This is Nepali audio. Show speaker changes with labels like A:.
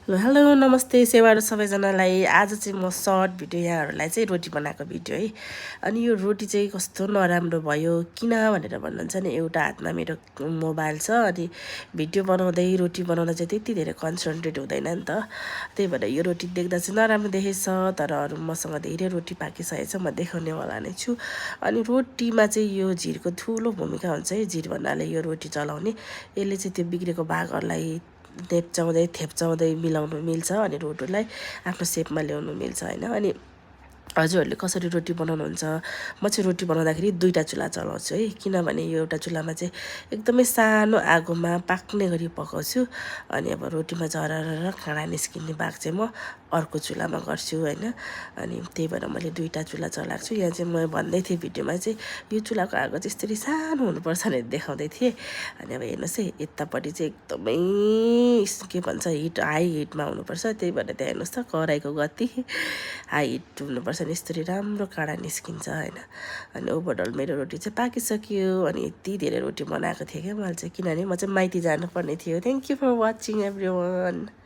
A: हेलो नमस्ते सेवाहरू सबैजनालाई। आज चाहिँ म सर्ट भिडियो यहाँहरूलाई चाहिँ रोटी बनाएको भिडियो है। अनि यो रोटी चाहिँ कस्तो नराम्रो भयो किन भनेर भन्नुहुन्छ नि, एउटा हातमा मेरो मोबाइल छ अनि भिडियो बनाउँदै रोटी बनाउँदा चाहिँ त्यति धेरै कन्सन्ट्रेट हुँदैन नि त। त्यही भएर यो रोटी देख्दा चाहिँ नराम्रो देखेछ, तर अरू मसँग धेरै रोटी पाकिसकेको छ, म देखाउनेवाला नै छु। अनि रोटीमा चाहिँ यो झिरको ठुलो भूमिका हुन्छ है। झिर भन्नाले यो रोटी चलाउने, यसले चाहिँ त्यो बिग्रेको भागहरूलाई थेप्चाउँदै मिलाउनु मिल्छ अनि रोटीलाई आफ्नो सेपमा ल्याउनु मिल्छ हैन। अनि हजुरहरूले कसरी रोटी बनाउनुहुन्छ? म चाहिँ रोटी बनाउँदाखेरि दुईटा चुल्हा चलाउँछु है, किनभने यो एउटा चुल्हामा चाहिँ एकदमै सानो आगोमा पाक्ने गरी पकाउँछु। अनि अब रोटीमा झरर काँडा निस्किने भाग चाहिँ म अर्को चुल्हामा गर्छु हैन। अनि त्यही भएर मैले दुईटा चुल्हा चलाएको छु। यहाँ चाहिँ म भन्दै थिएँ भिडियोमा चाहिँ यो चुल्हाको आगो चाहिँ यसरी सानो हुनुपर्छ भनेर देखाउँदै थिएँ। अनि अब हेर्नुहोस् है, यतापट्टि चाहिँ एकदमै के भन्छ हाई हिटमा हुनुपर्छ। त्यही भएर त्यहाँ हेर्नुहोस् त कराईको गति हाई हिट हुनुपर्छ नि, यसरी राम्रो काँडा निस्किन्छ हैन। अनि ओभरअल मेरो रोटी चाहिँ पाकिसक्यो। अनि यति धेरै रोटी बनाएको थिएँ क्या मैले चाहिँ, किनभने म चाहिँ माइती जानुपर्ने थियो। Thank you for watching everyone.